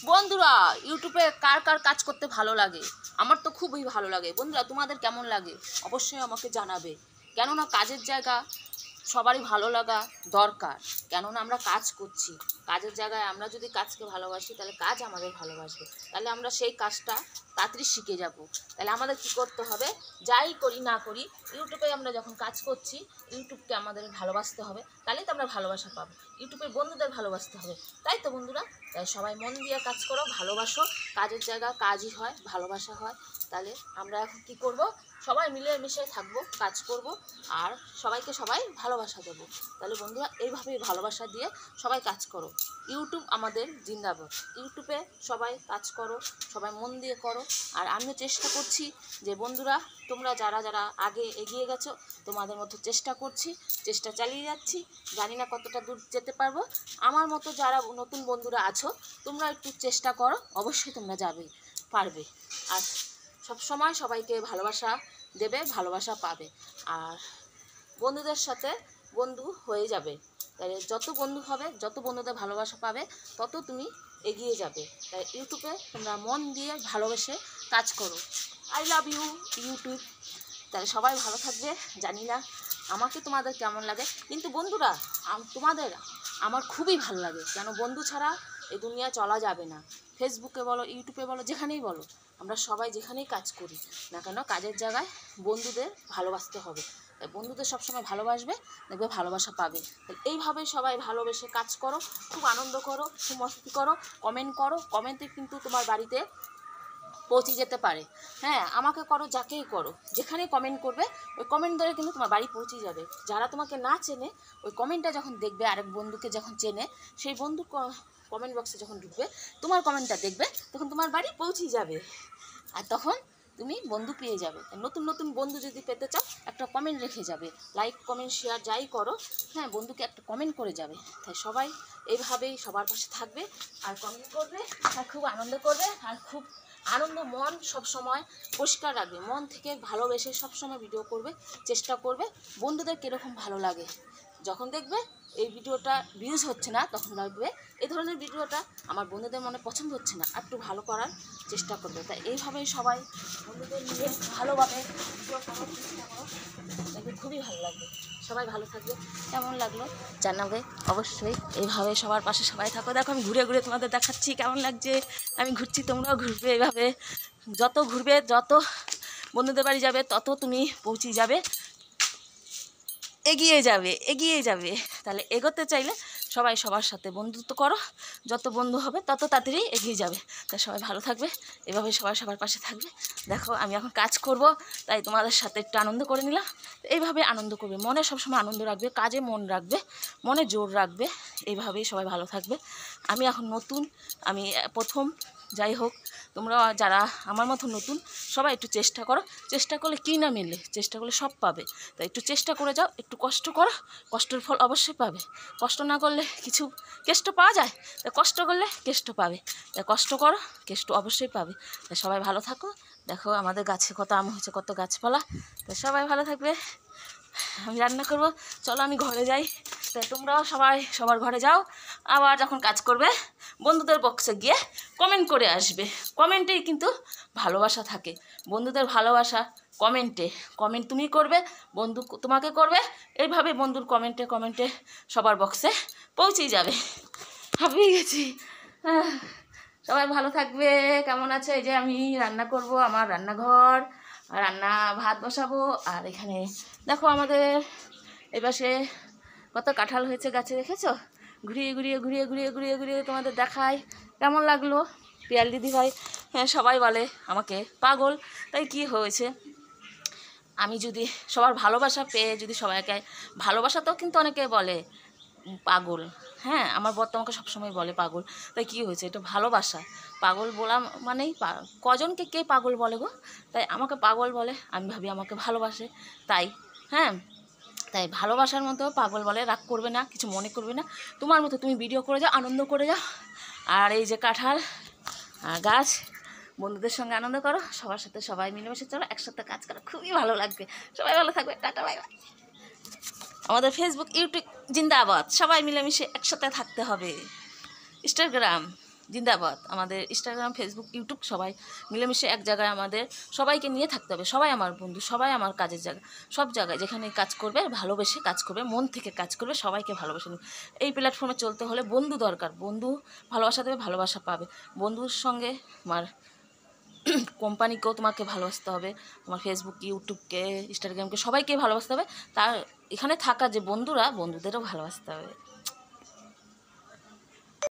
বন্ধুরা, ইউটিউবে কার কার কাজ করতে ভালো লাগে? আমার তো খুবই ভালো লাগে। বন্ধুরা, তোমাদের কেমন লাগে অবশ্যই আমাকে জানাবে। কেননা কাজের জায়গা সবারই ভালো লাগা দরকার। কেননা আমরা কাজ করছি, কাজের জায়গায় আমরা যদি কাজকে ভালোবাসি তাহলে কাজ আমাদের ভালোবাসবে, তাহলে আমরা সেই কাজটা তাড়াতাড়ি শিখে যাব। তাহলে আমাদের কি করতে হবে? যাই করি না করি, ইউটিউবে আমরা যখন কাজ করছি ইউটিউবকে আমাদের ভালোবাসতে হবে, তাহলেই তো আমরা ভালোবাসা পাবো। ইউটিউবের বন্ধুদের ভালোবাসতে হবে, তাই তো বন্ধুরা? তাই সবাই মন দিয়ে কাজ করো, ভালোবাসো। কাজের জায়গা কাজই হয়, ভালোবাসা হয়। তাহলে আমরা এখন কী করব? সবাই মিলে মিশে থাকবো, কাজ করব, আর সবাইকে সবাই ভালোবাসা দেবো। তাহলে বন্ধুরা, এইভাবেই ভালোবাসা দিয়ে সবাই কাজ করো। ইউটিউব আমাদের জিন্দাবাদ। ইউটিউবে সবাই কাজ করো, সবাই মন দিয়ে করো। আর আমিও চেষ্টা করছি যে বন্ধুরা, তোমরা যারা যারা আগে এগিয়ে গেছো তোমাদের মতো চেষ্টা করছি, চেষ্টা চালিয়ে যাচ্ছি। জানি না কতটা দূর যেতে পারবো। আমার মতো যারা নতুন বন্ধুরা আছো তোমরা একটু চেষ্টা করো, অবশ্যই তোমরা যাবে, পারবে। আর সব সময় সবাইকে ভালোবাসা দেবে, ভালোবাসা পাবে। আর বন্ধুদের সাথে বন্ধু হয়ে যাবে। তাই যত বন্ধু হবে, যত বন্ধুদের ভালোবাসা পাবে, তত তুমি এগিয়ে যাবে। তাই ইউটিউবে তোমরা মন দিয়ে ভালোবেসে কাজ করো। I love you YouTube. তাহলে সবাই ভালো থাকবে। জানি না আমাকে তোমাদের কেমন লাগে, কিন্তু বন্ধুরা তোমাদের আমার খুবই ভালো লাগে। কেন বন্ধু ছাড়া এই দুনিয়া চলা যাবে না। ফেসবুকে বলো, ইউটিউবে বলো, যেখানেই বলো, আমরা সবাই যেখানেই কাজ করি না কেন কাজের জায়গায় বন্ধুদের ভালোবাসতে হবে। তাই বন্ধুদের সবসময় ভালোবাসবে, দেখবে ভালোবাসা পাবে। তাই এইভাবে সবাই ভালোবেসে কাজ করো, খুব আনন্দ করো, খুব মস্তি করো, কমেন্ট করো। কমেন্টে কিন্তু তোমার বাড়িতে পৌঁছে যেতে পারে। হ্যাঁ, আমাকে করো, যাকেই করো, যেখানে কমেন্ট করবে ওই কমেন্ট ধরে কিন্তু তোমার বাড়ি পৌঁছে যাবে। যারা তোমাকে না চেনে ওই কমেন্টটা যখন দেখবে, আরেক বন্ধুকে যখন চেনে, সেই বন্ধু কমেন্ট বক্সে যখন ঢুকবে, তোমার কমেন্টটা দেখবে, তখন তোমার বাড়ি পৌঁছে যাবে। আর তখন তুমি বন্ধু পেয়ে যাবে। নতুন নতুন বন্ধু যদি পেতে চাও একটা কমেন্ট রেখে যাবে, লাইক কমেন্ট শেয়ার যাই করো, হ্যাঁ, বন্ধুকে একটা কমেন্ট করে যাবে। তাই সবাই এইভাবেই সবার পাশে থাকবে আর কমেন্ট করবে আর খুব আনন্দ করবে। আর খুব আনন্দ, মন সব সময় পরিষ্কার রাখবে, মন থেকে ভালোবেসে সব সময় ভিডিও করবে, চেষ্টা করবে। বন্ধুদের কীরকম ভালো লাগে যখন দেখবে এই ভিডিওটা ভিউজ হচ্ছে না, তখন লাগবে এই ধরনের ভিডিওটা আমার বন্ধুদের মনে পছন্দ হচ্ছে না, আর একটু ভালো করার চেষ্টা করবে। তাই এইভাবেই সবাই বন্ধুদের নিয়ে ভালোভাবে ভিডিও করার চেষ্টা করো, দেখবে খুবই ভালো লাগবে। সবাই ভালো থাকবে। কেমন লাগলো জানাবে অবশ্যই। এইভাবে সবার পাশে সবাই থাকো। দেখো আমি ঘুরে ঘুরে তোমাদের দেখাচ্ছি কেমন লাগছে। আমি ঘুরছি, তোমরাও ঘুরবে এইভাবে। যত ঘুরবে, যত বন্ধুদের বাড়ি যাবে, তত তুমি পৌঁছে যাবে, এগিয়ে যাবে, এগিয়ে যাবে। তাহলে এগোতে চাইলে সবাই সবার সাথে বন্ধুত্ব করো। যত বন্ধু হবে তত তাড়াতাড়ি এগিয়ে যাবে। তাই সবাই ভালো থাকবে, এভাবে সবাই সবার পাশে থাকবে। দেখো আমি এখন কাজ করব, তাই তোমাদের সাথে একটু আনন্দ করে নিলাম। এইভাবে আনন্দ করবে, মনে সবসময় আনন্দ রাখবে, কাজে মন রাখবে, মনে জোর রাখবে। এইভাবেই সবাই ভালো থাকবে। আমি এখন নতুন, আমি প্রথম। যাই হোক, তোমরা যারা আমার মতো নতুন সবাই একটু চেষ্টা করো। চেষ্টা করলে কী না মেলে, চেষ্টা করলে সব পাবে। তাই একটু চেষ্টা করে যাও, একটু কষ্ট করো, কষ্টের ফল অবশ্যই পাবে। কষ্ট না করলে কিছু কেষ্ট পাওয়া যায়? তাই কষ্ট করলে কেষ্ট পাবে। তাই কষ্ট করো, কেষ্ট অবশ্যই পাবে। তাই সবাই ভালো থাকো। দেখো আমাদের গাছে কত আম হয়েছে, কত গাছপালা। তাই সবাই ভালো থাকবে। আমি রান্না করব, চলো আমি ঘরে যাই। তাই তোমরাও সবাই সবার ঘরে যাও। আবার যখন কাজ করবে বন্ধুদের বক্সে গিয়ে কমেন্ট করে আসবে। কমেন্টেই কিন্তু ভালোবাসা থাকে। বন্ধুদের ভালোবাসা কমেন্টে। কমেন্ট তুমি করবে, বন্ধু তোমাকে করবে। এইভাবে বন্ধুর কমেন্টে কমেন্টে সবার বক্সে পৌঁছেই যাবে। হাঁপিয়ে গেছি। সবাই ভালো থাকবে। কেমন আছে? এই যে আমি রান্না করব, আমার রান্নাঘর, রান্না ভাত বসাবো। আর এখানে দেখো আমাদের এপাশে কত কাঁঠাল হয়েছে গাছে, দেখেছো? ঘুরিয়ে ঘুরিয়ে ঘুরিয়ে ঘুরিয়ে ঘুরিয়ে ঘুরিয়ে তোমাদের দেখায়। কেমন লাগলো? পিয়াল দিদি ভাই, হ্যাঁ, সবাই বলে আমাকে পাগল। তাই কি হয়েছে, আমি যদি সবার ভালোবাসা পেয়ে যদি সবাইকে ভালোবাসাতেও কিন্তু অনেকে বলে পাগল। হ্যাঁ, আমার বর আমাকে সবসময় বলে পাগল। তাই কি হয়েছে, এটা ভালোবাসা। পাগল বলা মানেই কজনকে কে পাগল বলে গো? তাই আমাকে পাগল বলে, আমি ভাবি আমাকে ভালোবাসে। তাই হ্যাঁ, তাই ভালোবাসার মতো পাগল বলে। রাগ করবে না, কিছু মনে করবে না। তোমার মতো তুমি ভিডিও করে যাও, আনন্দ করে যাও। আর এই যে কাঁঠাল আর গাছ, বন্ধুদের সঙ্গে আনন্দ করো, সবার সাথে সবাই মিলেমিশে চলো, একসাথে কাজ করো, খুবই ভালো লাগবে। সবাই ভালো থাকবে, টাটা, বাই বাই। আমাদের ফেসবুক ইউটিউব জিন্দাবাদ। সবাই মিলেমিশে একসাথে থাকতে হবে। ইনস্টাগ্রাম জিন্দাবাদ। আমাদের ইনস্টাগ্রাম, ফেসবুক, ইউটিউব সবাই মিলেমিশে এক জায়গায় আমাদের সবাইকে নিয়ে থাকতে হবে। সবাই আমার বন্ধু, সবাই আমার কাজের জায়গা, সব জায়গায় যেখানে কাজ করবে ভালোবেসে কাজ করবে, মন থেকে কাজ করবে, সবাইকে ভালোবেসে নিবে। এই প্ল্যাটফর্মে চলতে হলে বন্ধু দরকার। বন্ধু ভালোবাসা দেবে, ভালোবাসা পাবে। বন্ধুর সঙ্গে তোমার কোম্পানিকেও তোমাকে ভালোবাসতে হবে, তোমার ফেসবুক, ইউটিউবকে, ইনস্টাগ্রামকে সবাইকে ভালোবাসতে হবে। তার এখানে থাকা যে বন্ধুরা, বন্ধুদেরও ভালোবাসতে হবে।